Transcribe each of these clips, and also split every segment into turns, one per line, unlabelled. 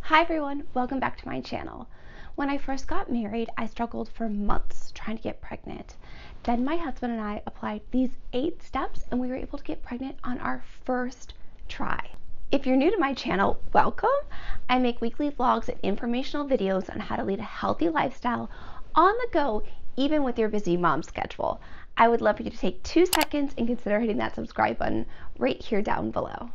Hi everyone, welcome back to my channel. When I first got married, I struggled for months trying to get pregnant. Then my husband and I applied these 8 steps and we were able to get pregnant on our first try. If you're new to my channel, welcome. I make weekly vlogs and informational videos on how to lead a healthy lifestyle on the go, even with your busy mom schedule. I would love for you to take 2 seconds and consider hitting that subscribe button right here down below.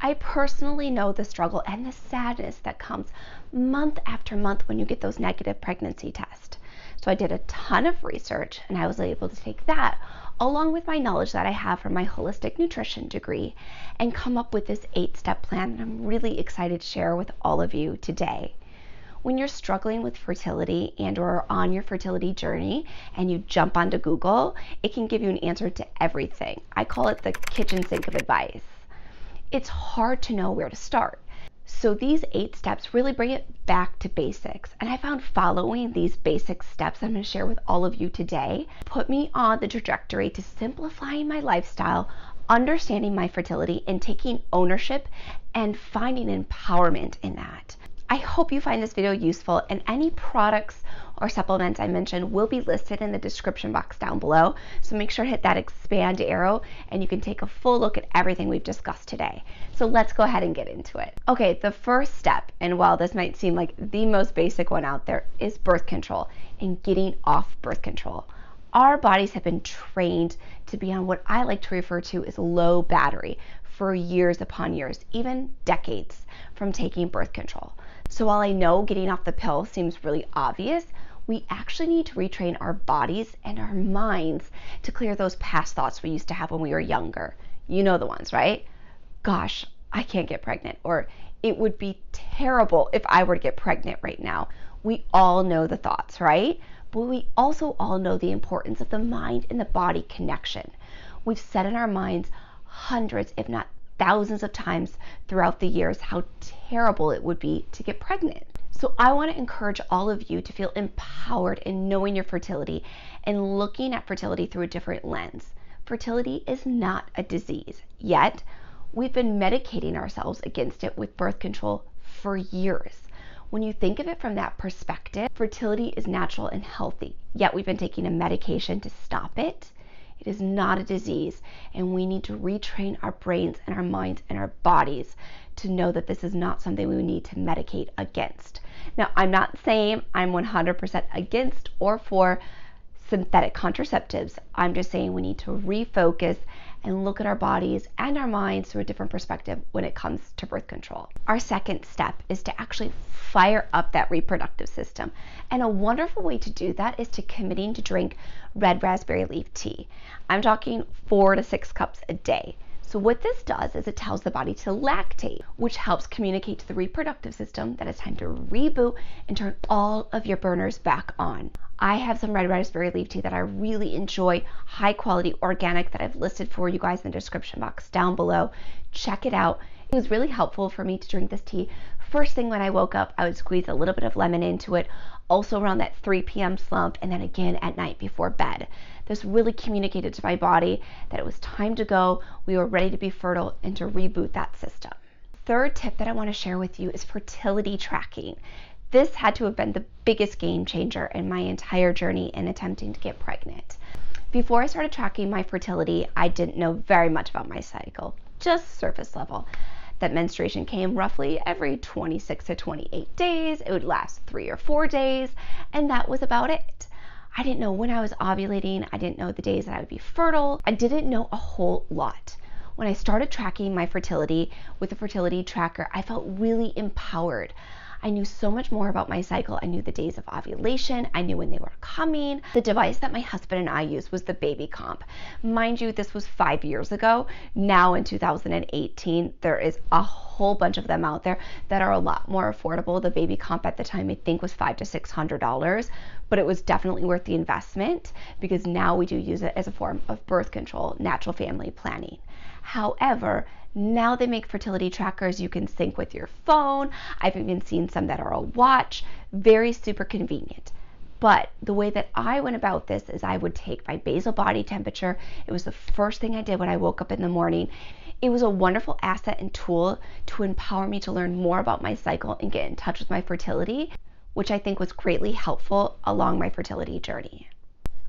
I personally know the struggle and the sadness that comes month after month when you get those negative pregnancy tests. So I did a ton of research and I was able to take that along with my knowledge that I have from my holistic nutrition degree and come up with this 8-step plan that I'm really excited to share with all of you today. When you're struggling with fertility and or on your fertility journey and you jump onto Google, it can give you an answer to everything. I call it the kitchen sink of advice. It's hard to know where to start. So these 8 steps really bring it back to basics. And I found following these basic steps I'm going to share with all of you today put me on the trajectory to simplifying my lifestyle, understanding my fertility, and taking ownership and finding empowerment in that. I hope you find this video useful, and any products or supplements I mentioned will be listed in the description box down below. So make sure to hit that expand arrow and you can take a full look at everything we've discussed today. So let's go ahead and get into it. Okay, the first step, and while this might seem like the most basic one out there, is birth control and getting off birth control. Our bodies have been trained to be on what I like to refer to as low battery for years upon years, even decades from taking birth control. So while I know getting off the pill seems really obvious, we actually need to retrain our bodies and our minds to clear those past thoughts we used to have when we were younger. You know the ones, right? Gosh, I can't get pregnant, or it would be terrible if I were to get pregnant right now. We all know the thoughts, right? But we also all know the importance of the mind and the body connection. We've said in our minds hundreds, if not thousands of times throughout the years how terrible it would be to get pregnant. So I want to encourage all of you to feel empowered in knowing your fertility and looking at fertility through a different lens. Fertility is not a disease, yet we've been medicating ourselves against it with birth control for years. When you think of it from that perspective, fertility is natural and healthy, yet we've been taking a medication to stop it. It is not a disease, and we need to retrain our brains and our minds and our bodies to know that this is not something we need to medicate against. Now, I'm not saying I'm 100% against or for synthetic contraceptives. I'm just saying we need to refocus and look at our bodies and our minds through a different perspective when it comes to birth control. Our second step is to actually fire up that reproductive system. And a wonderful way to do that is to committing to drink red raspberry leaf tea. I'm talking 4 to 6 cups a day. So what this does is it tells the body to lactate, which helps communicate to the reproductive system that it's time to reboot and turn all of your burners back on. I have some red raspberry leaf tea that I really enjoy, high quality organic, that I've listed for you guys in the description box down below. Check it out. It was really helpful for me to drink this tea first thing when I woke up. I would squeeze a little bit of lemon into it, also around that 3 p.m. slump, and then again at night before bed. This really communicated to my body that it was time to go, we were ready to be fertile, and to reboot that system. Third tip that I want to share with you is fertility tracking. This had to have been the biggest game changer in my entire journey in attempting to get pregnant. Before I started tracking my fertility, I didn't know very much about my cycle, just surface level. That menstruation came roughly every 26 to 28 days. It would last 3 or 4 days, and that was about it. I didn't know when I was ovulating. I didn't know the days that I would be fertile. I didn't know a whole lot. When I started tracking my fertility with a fertility tracker, I felt really empowered. I knew so much more about my cycle. I knew the days of ovulation. I knew when they were coming. The device that my husband and I used was the Baby Comp. Mind you, this was 5 years ago. Now in 2018, there is a whole bunch of them out there that are a lot more affordable. The Baby Comp at the time, I think, was $500 to $600, but it was definitely worth the investment because now we do use it as a form of birth control, natural family planning. However, now they make fertility trackers you can sync with your phone. I've even seen some that are a watch. Very super convenient. But the way that I went about this is I would take my basal body temperature. It was the first thing I did when I woke up in the morning. It was a wonderful asset and tool to empower me to learn more about my cycle and get in touch with my fertility, which I think was greatly helpful along my fertility journey.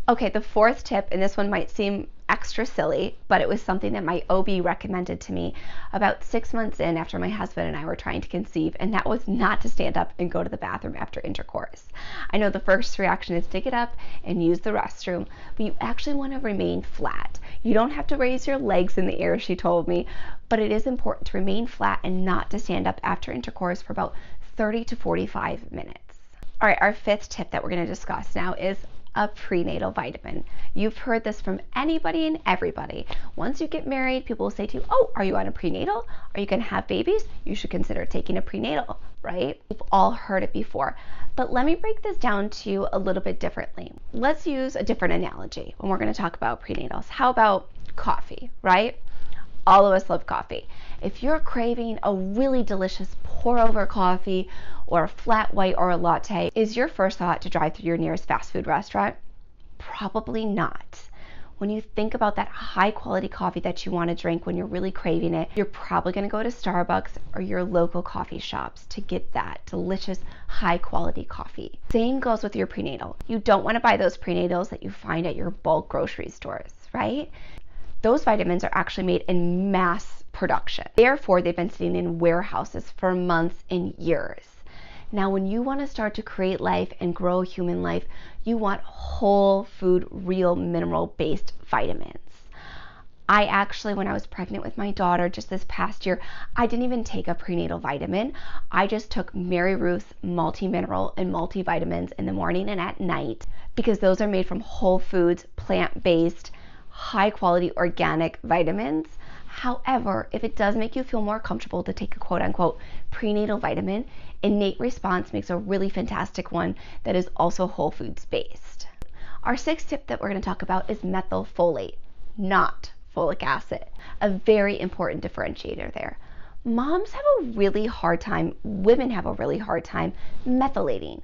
Okay, the fourth tip, and this one might seem extra silly, but it was something that my OB recommended to me about 6 months in after my husband and I were trying to conceive, and that was not to stand up and go to the bathroom after intercourse. I know the first reaction is to get up and use the restroom, but you actually want to remain flat. You don't have to raise your legs in the air, she told me, but it is important to remain flat and not to stand up after intercourse for about 30 to 45 minutes. All right, our fifth tip that we're going to discuss now is a prenatal vitamin. You've heard this from anybody and everybody. Once you get married, people will say to you, oh, are you on a prenatal? Are you going to have babies? You should consider taking a prenatal, right? We've all heard it before. But let me break this down to you a little bit differently. Let's use a different analogy when we're going to talk about prenatals. How about coffee, right? All of us love coffee. If you're craving a really delicious pour over coffee or a flat white or a latte, is your first thought to drive through your nearest fast food restaurant? Probably not. When you think about that high quality coffee that you want to drink when you're really craving it, you're probably going to go to Starbucks or your local coffee shops to get that delicious high quality coffee. Same goes with your prenatal. You don't want to buy those prenatals that you find at your bulk grocery stores, right? Those vitamins are actually made in mass production. Therefore, they've been sitting in warehouses for months and years. Now, when you want to start to create life and grow human life, you want whole food, real mineral-based vitamins. I actually, when I was pregnant with my daughter just this past year, I didn't even take a prenatal vitamin. I just took Mary Ruth's multi-mineral and multivitamins in the morning and at night because those are made from whole foods, plant-based, high quality organic vitamins. However, if it does make you feel more comfortable to take a quote unquote prenatal vitamin, Innate Response makes a really fantastic one that is also whole foods based. Our sixth tip that we're going to talk about is methylfolate, not folic acid. A very important differentiator there. Moms have a really hard time, women have a really hard time methylating.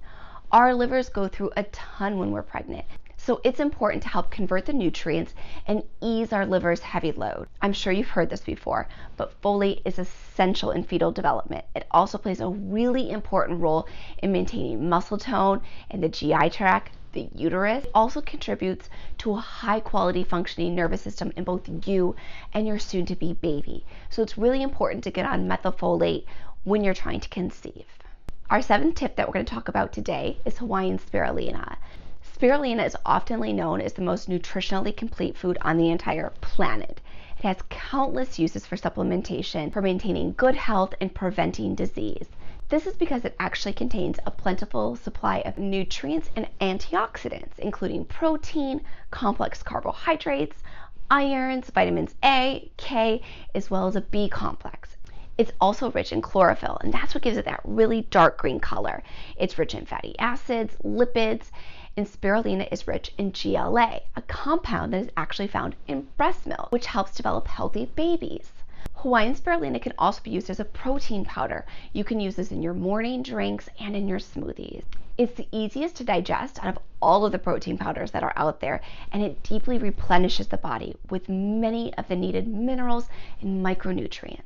Our livers go through a ton when we're pregnant. So it's important to help convert the nutrients and ease our liver's heavy load. I'm sure you've heard this before, but folate is essential in fetal development. It also plays a really important role in maintaining muscle tone in the GI tract, the uterus. It also contributes to a high quality functioning nervous system in both you and your soon to be baby. So it's really important to get on methylfolate when you're trying to conceive. Our seventh tip that we're going to talk about today is Hawaiian spirulina. Spirulina is often known as the most nutritionally complete food on the entire planet. It has countless uses for supplementation, for maintaining good health and preventing disease. This is because it actually contains a plentiful supply of nutrients and antioxidants, including protein, complex carbohydrates, irons, vitamins A, K, as well as a B complex. It's also rich in chlorophyll, and that's what gives it that really dark green color. It's rich in fatty acids, lipids, and spirulina is rich in GLA, a compound that is actually found in breast milk, which helps develop healthy babies. Hawaiian spirulina can also be used as a protein powder. You can use this in your morning drinks and in your smoothies. It's the easiest to digest out of all of the protein powders that are out there, and it deeply replenishes the body with many of the needed minerals and micronutrients.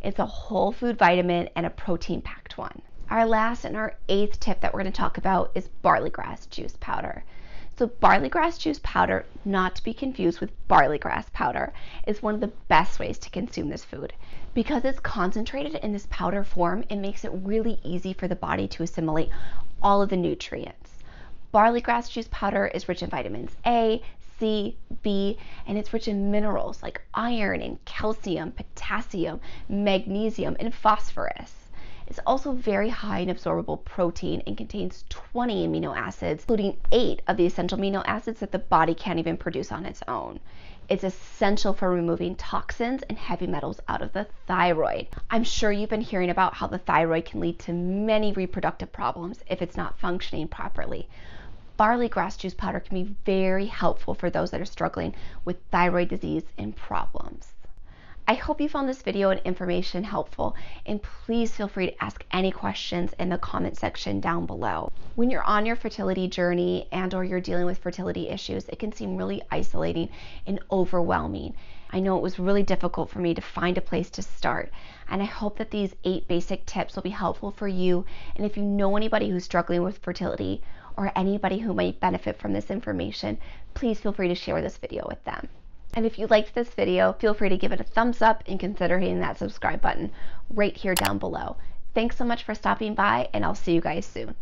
It's a whole food vitamin and a protein-packed one. Our last and our eighth tip that we're going to talk about is barley grass juice powder. So barley grass juice powder, not to be confused with barley grass powder, is one of the best ways to consume this food. Because it's concentrated in this powder form, it makes it really easy for the body to assimilate all of the nutrients. Barley grass juice powder is rich in vitamins A, C, B, and it's rich in minerals like iron and calcium, potassium, magnesium, and phosphorus. It's also very high in absorbable protein and contains 20 amino acids, including 8 of the essential amino acids that the body can't even produce on its own. It's essential for removing toxins and heavy metals out of the thyroid. I'm sure you've been hearing about how the thyroid can lead to many reproductive problems if it's not functioning properly. Barley grass juice powder can be very helpful for those that are struggling with thyroid disease and problems. I hope you found this video and information helpful, and please feel free to ask any questions in the comment section down below. When you're on your fertility journey or you're dealing with fertility issues, it can seem really isolating and overwhelming. I know it was really difficult for me to find a place to start, and I hope that these 8 basic tips will be helpful for you. And if you know anybody who's struggling with fertility or anybody who might benefit from this information, please feel free to share this video with them. And if you liked this video, feel free to give it a thumbs up and consider hitting that subscribe button right here down below. Thanks so much for stopping by, and I'll see you guys soon.